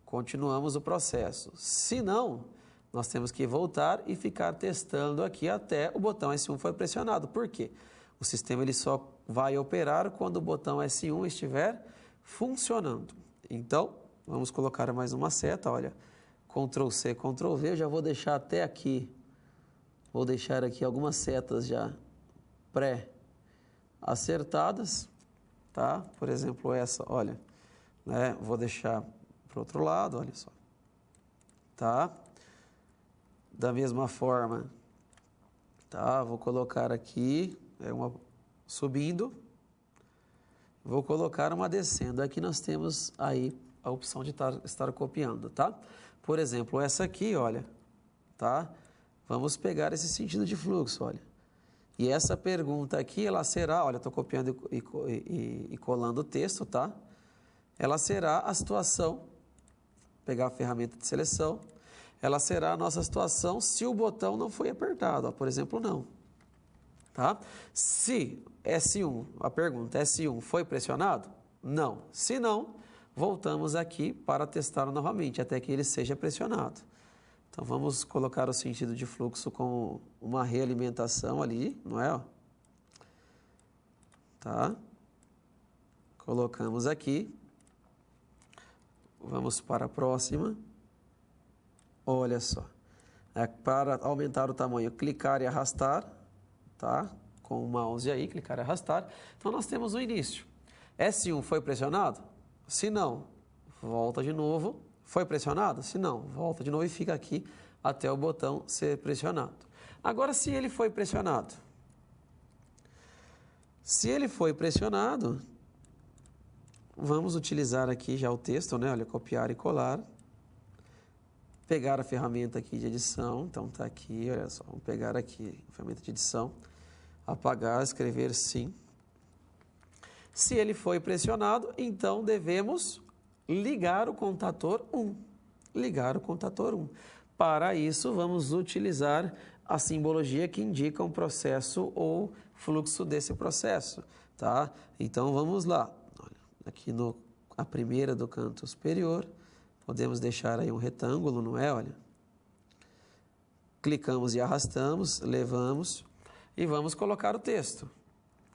B: continuamos o processo. Se não, nós temos que voltar e ficar testando aqui até o botão S1 for pressionado. Por quê? O sistema ele só vai operar quando o botão S1 estiver funcionando. Então, vamos colocar mais uma seta, olha, Ctrl C, Ctrl V, eu já vou deixar até aqui, vou deixar aqui algumas setas já pré-acertadas, tá? Por exemplo, essa, olha, né? Vou deixar para o outro lado, olha só, tá? Da mesma forma, tá? Vou colocar aqui, uma subindo, vou colocar uma descendo. Aqui nós temos aí a opção de estar copiando, tá? Por exemplo, essa aqui, olha, tá? Vamos pegar esse sentido de fluxo, olha. E essa pergunta aqui, ela será, olha, estou copiando e colando o texto, tá? Ela será a situação, pegar a ferramenta de seleção, ela será a nossa situação se o botão não foi apertado, ó, por exemplo, não. Tá? Se S1, a pergunta, S1 foi pressionado? Não. Se não, voltamos aqui para testar novamente, até que ele seja pressionado. Então, vamos colocar o sentido de fluxo com uma realimentação ali, não é? Tá? Colocamos aqui. Vamos para a próxima. Olha só. Para aumentar o tamanho, clicar e arrastar, tá? Com o mouse aí, clicar e arrastar. Então, nós temos o início. S1 foi pressionado? Se não, volta de novo. Foi pressionado? Se não, volta de novo e fica aqui até o botão ser pressionado. Agora, se ele foi pressionado. Se ele foi pressionado, vamos utilizar aqui já o texto, né? Olha, copiar e colar. Pegar a ferramenta aqui de edição. Então, está aqui, olha só. Vamos pegar aqui a ferramenta de edição. Apagar, escrever sim. Se ele foi pressionado, então devemos ligar o contator 1. Ligar o contator 1. Para isso, vamos utilizar a simbologia que indica um processo ou fluxo desse processo, tá? Então, vamos lá. Olha, aqui a primeira do canto superior, podemos deixar aí um retângulo, não é? Olha. Clicamos e arrastamos, levamos e vamos colocar o texto.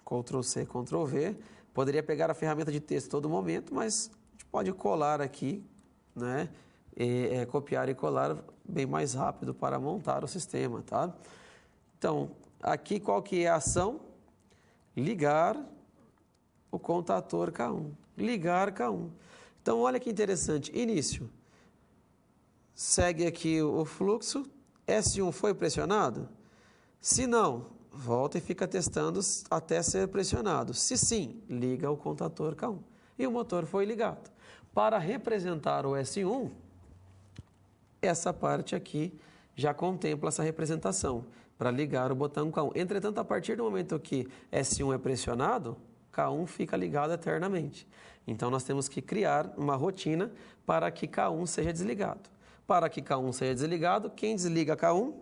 B: Ctrl C, Ctrl V. Poderia pegar a ferramenta de texto todo momento, mas a gente pode colar aqui, né? Copiar e colar bem mais rápido para montar o sistema, tá? Então, aqui qual que é a ação? Ligar o contator K1. Ligar K1. Então, olha que interessante. Início. Segue aqui o fluxo. S1 foi pressionado? Se não, volta e fica testando até ser pressionado. Se sim, liga o contator K1. E o motor foi ligado. Para representar o S1, essa parte aqui já contempla essa representação, para ligar o botão K1. Entretanto, a partir do momento que S1 é pressionado, K1 fica ligado eternamente. Então, nós temos que criar uma rotina para que K1 seja desligado. Para que K1 seja desligado, quem desliga K1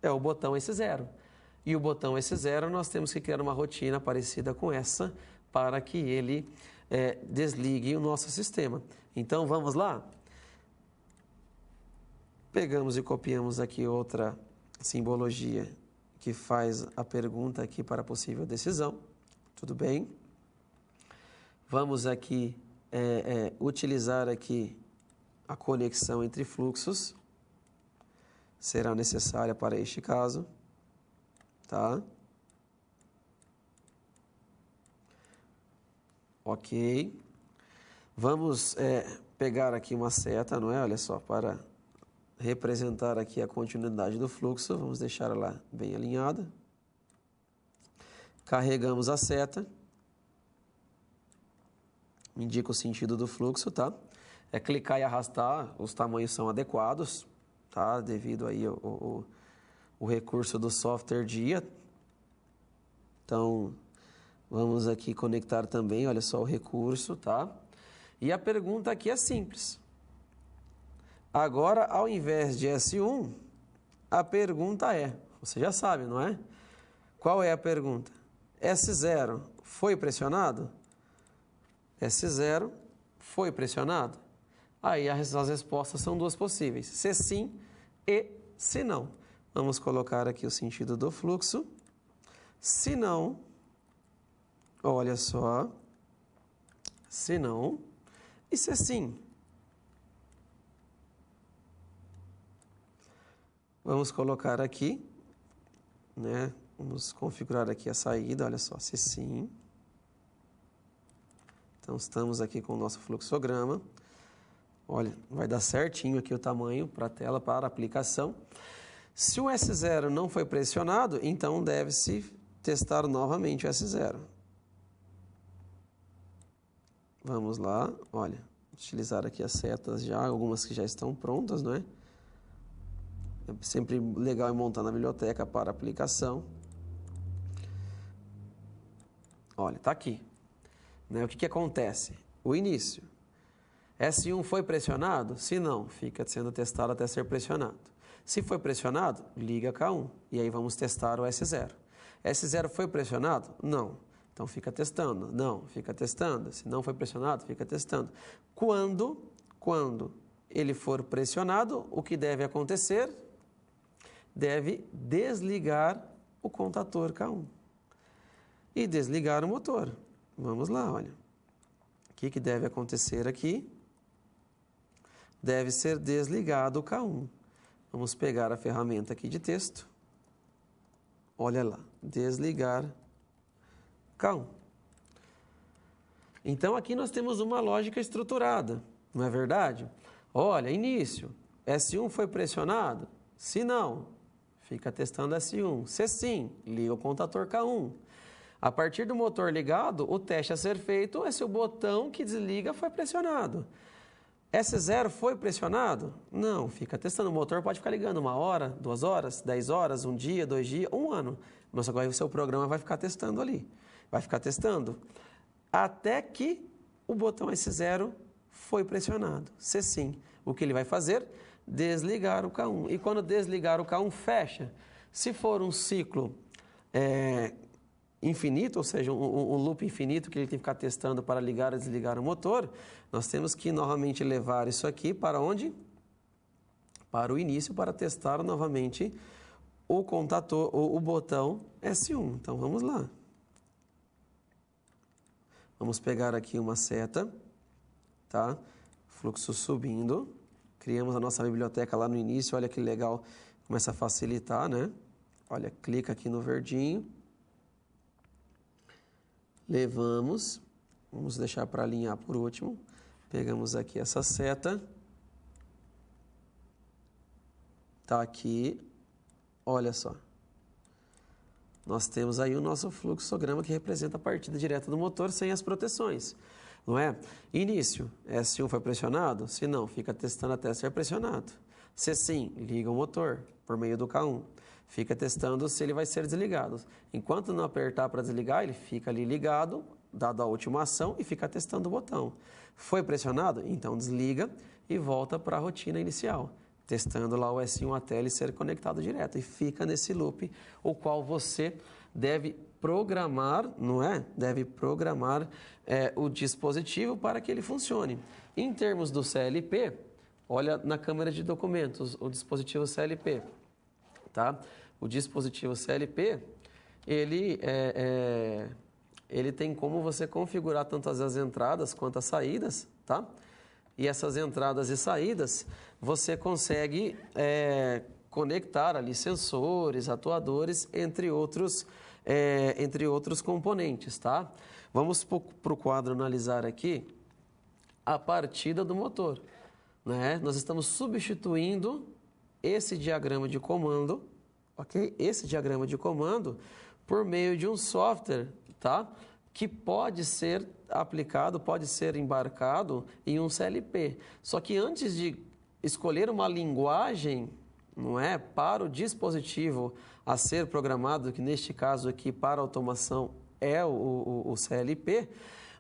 B: é o botão S0. E o botão S0, nós temos que criar uma rotina parecida com essa para que ele desligue o nosso sistema. Então, vamos lá? Pegamos e copiamos aqui outra simbologia que faz a pergunta aqui para a possível decisão. Tudo bem? Vamos aqui utilizar aqui a conexão entre fluxos. Será necessária para este caso. Tá? Ok. Vamos pegar aqui uma seta, não é? Olha só, para representar aqui a continuidade do fluxo. Vamos deixar ela bem alinhada. Carregamos a seta. Indica o sentido do fluxo, tá? Clicar e arrastar, os tamanhos são adequados, tá? Devido aí o recurso do software DIA. Então, vamos aqui conectar também, olha só o recurso, tá? E a pergunta aqui é simples. Agora, ao invés de S1, a pergunta você já sabe, não é? Qual é a pergunta? S0
A: foi pressionado? S0 foi pressionado? Aí as respostas são duas possíveis, se sim e se não. Vamos colocar aqui o sentido do fluxo. Se não, olha só, se não e se sim. Vamos colocar aqui, né? Vamos configurar aqui a saída, olha só, se sim. Então, estamos aqui com o nosso fluxograma. Olha, vai dar certinho aqui o tamanho para a tela, para a aplicação. Se o S0 não foi pressionado, então deve-se testar novamente o S0. Vamos lá, olha, utilizar aqui as setas já, algumas que já estão prontas, não é? É sempre legal montar na biblioteca para aplicação. Olha, está aqui. Né? O que acontece? O início. S1 foi pressionado? Se não, fica sendo testado até ser pressionado. Se foi pressionado, liga K1. E aí vamos testar o S0. S0 foi pressionado? Não. Então fica testando. Não, fica testando. Se não foi pressionado, fica testando. Quando ele for pressionado, o que deve acontecer? Deve desligar o contator K1 e desligar o motor. Vamos lá, olha. O que deve acontecer aqui? Deve ser desligado o K1. Vamos pegar a ferramenta aqui de texto. Olha lá, desligar K1. Então, aqui nós temos uma lógica estruturada, não é verdade? Olha, início, S1 foi pressionado? Se não, fica testando S1. Se sim, liga o contator K1. A partir do motor ligado, o teste a ser feito é se o botão que desliga foi pressionado. S0 foi pressionado? Não, fica testando. O motor pode ficar ligando 1 hora, 2 horas, 10 horas, 1 dia, 2 dias, 1 ano. Mas agora o seu programa vai ficar testando ali. Vai ficar testando até que o botão S0 foi pressionado. Se sim, o que ele vai fazer? Desligar o K1. E quando desligar o K1, fecha. Se for um ciclo infinito, ou seja, um loop infinito que ele tem que ficar testando para ligar ou desligar o motor, nós temos que novamente levar isso aqui para onde? Para o início, para testar novamente o contator, o botão S1. Então, vamos lá. Vamos pegar aqui uma seta, tá? Fluxo subindo. Criamos a nossa biblioteca lá no início, olha que legal, começa a facilitar, né? Olha, clica aqui no verdinho. Levamos, vamos deixar para alinhar por último. Pegamos aqui essa seta. Tá aqui, olha só. Nós temos aí o nosso fluxograma que representa a partida direta do motor sem as proteções, não é? Início, S1 foi pressionado? Se não, fica testando até ser pressionado. Se sim, liga o motor por meio do K1. Fica testando se ele vai ser desligado. Enquanto não apertar para desligar, ele fica ali ligado, dado a última ação, e fica testando o botão. Foi pressionado? Então desliga e volta para a rotina inicial, testando lá o S1 até ele ser conectado direto. E fica nesse loop, o qual você deve programar, não é? Deve programar o dispositivo para que ele funcione. Em termos do CLP, olha na câmera de documentos, o dispositivo CLP. Tá? O dispositivo CLP, ele tem como você configurar tanto as entradas quanto as saídas, tá? E essas entradas e saídas, você consegue conectar ali sensores, atuadores, entre outros componentes, tá? Vamos para o quadro analisar aqui a partida do motor, né? Nós estamos substituindo esse diagrama de comando, ok? Esse diagrama de comando por meio de um software, tá? Que pode ser aplicado, pode ser embarcado em um CLP. Só que antes de escolher uma linguagem, não é, para o dispositivo a ser programado, que neste caso aqui para automação é o CLP,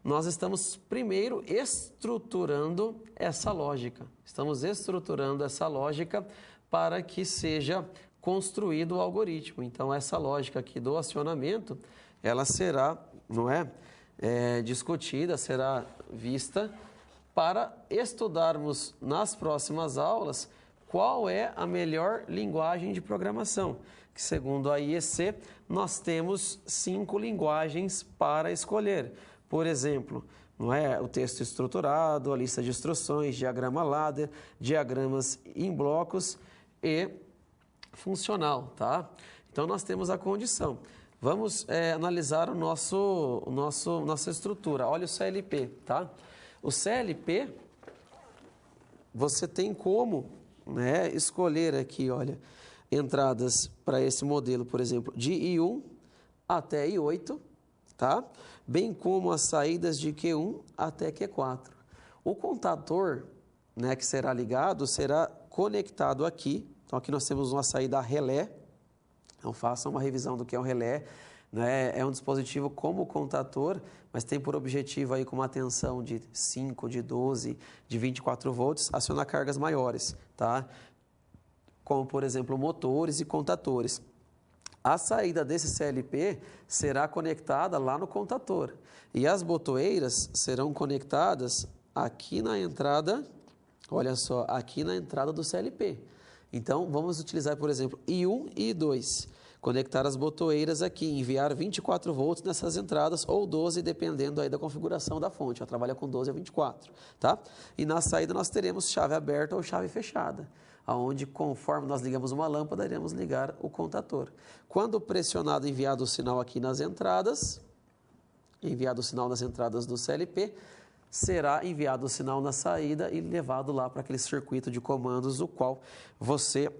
A: nós estamos primeiro estruturando essa lógica. Estamos estruturando essa lógica para que seja construído o algoritmo. Então, essa lógica aqui do acionamento, ela será
B: não é? Discutida, será vista para estudarmos nas próximas aulas qual é a melhor linguagem de programação. Que segundo a IEC, nós temos 5 linguagens para escolher. Por exemplo, não é? O texto estruturado, a lista de instruções, diagrama ladder, diagramas em blocos e funcional, tá? Então, nós temos a condição. Vamos analisar nossa estrutura. Olha o CLP, tá? O CLP, você tem como, né, escolher aqui, olha, entradas para esse modelo, por exemplo, de I1 até I8, tá? Bem como as saídas de Q1 até Q4. O contador, né, que será ligado, será conectado aqui. Então, aqui nós temos uma saída relé. Então, façam uma revisão do que é um relé. Né? É um dispositivo como contador, mas tem por objetivo aí com uma tensão de 5, de 12, de 24 volts, acionar cargas maiores, tá? Como, por exemplo, motores e contadores. A saída desse CLP será conectada lá no contador. E as botoeiras serão conectadas aqui na entrada, olha só, aqui na entrada do CLP. Então, vamos utilizar, por exemplo, I1 e I2. Conectar as botoeiras aqui, enviar 24 volts nessas entradas ou 12, dependendo aí da configuração da fonte. Ela trabalha com 12 a 24, tá? E na saída nós teremos chave aberta ou chave fechada, onde conforme nós ligamos uma lâmpada, iremos ligar o contador. Quando pressionado e enviado o sinal aqui nas entradas, enviado o sinal nas entradas do CLP, será enviado o sinal na saída e levado lá para aquele circuito de comandos, o qual você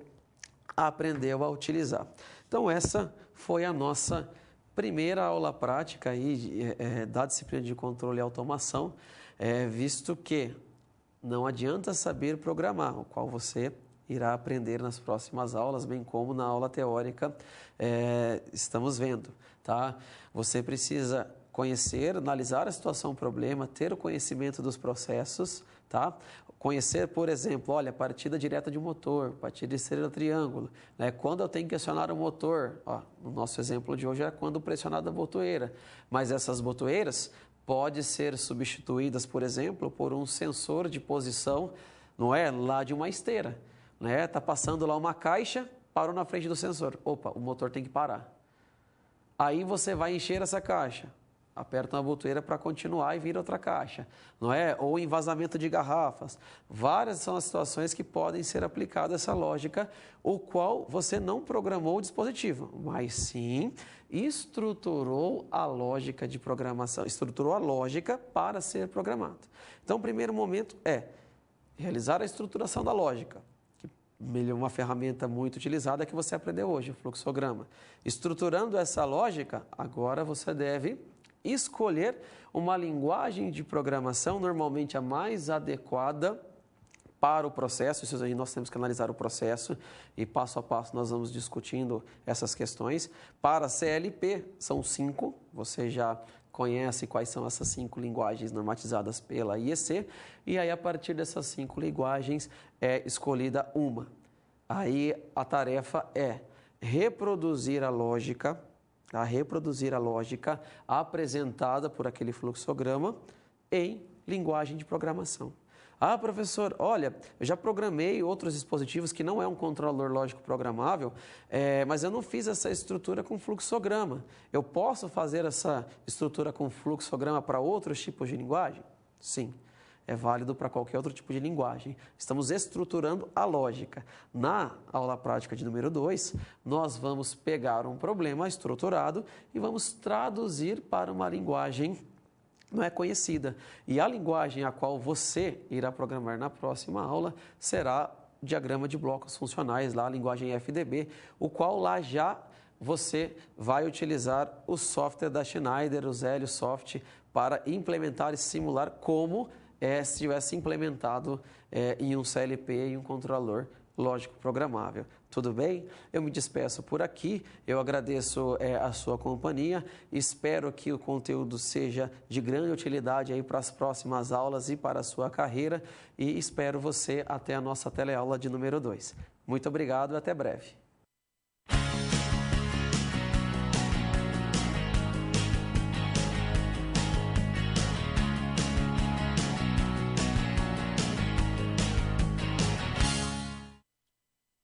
B: aprendeu a utilizar. Então, essa foi a nossa primeira aula prática aí, da disciplina de controle e automação, visto que não adianta saber programar, o qual você irá aprender nas próximas aulas, bem como na aula teórica estamos vendo, tá? Você precisa conhecer, analisar a situação, o problema, ter o conhecimento dos processos, tá? Conhecer, por exemplo, olha, partida direta de um motor, partida de estrela triângulo, né? Quando eu tenho que acionar o motor, ó, no nosso exemplo de hoje é quando pressionada a botoeira, mas essas botoeiras podem ser substituídas, por exemplo, por um sensor de posição, não é, lá de uma esteira, né? Tá passando lá uma caixa, parou na frente do sensor, opa, o motor tem que parar. Aí você vai encher essa caixa, aperta uma botoeira para continuar e vira outra caixa, não é? Ou em vazamento de garrafas. Várias são as situações que podem ser aplicada essa lógica, o qual você não programou o dispositivo, mas sim estruturou a lógica de programação, estruturou a lógica para ser programado. Então, o primeiro momento é realizar a estruturação da lógica, que é uma ferramenta muito utilizada que você aprendeu hoje, o fluxograma. Estruturando essa lógica, agora você deve escolher uma linguagem de programação, normalmente a mais adequada para o processo. Isso aí nós temos que analisar o processo e passo a passo nós vamos discutindo essas questões. Para CLP, são 5, você já conhece quais são essas 5 linguagens normatizadas pela IEC, e aí a partir dessas 5 linguagens é escolhida uma. Aí a tarefa é reproduzir a lógica apresentada por aquele fluxograma em linguagem de programação. Ah, professor, olha, eu já programei outros dispositivos que não é um controlador lógico programável, mas eu não fiz essa estrutura com fluxograma. Eu posso fazer essa estrutura com fluxograma para outros tipos de linguagem? Sim. É válido para qualquer outro tipo de linguagem. Estamos estruturando a lógica. Na aula prática de número 2, nós vamos pegar um problema estruturado e vamos traduzir para uma linguagem não é conhecida. E a linguagem a qual você irá programar na próxima aula será diagrama de blocos funcionais, lá a linguagem FDB, o qual lá já você vai utilizar o software da Schneider, o Heliosoft, para implementar e simular como se tivesse implementado em um CLP e um controlador lógico programável. Tudo bem? Eu me despeço por aqui, eu agradeço a sua companhia, espero que o conteúdo seja de grande utilidade aí para as próximas aulas e para a sua carreira, e espero você até a nossa teleaula de número 2. Muito obrigado e até breve.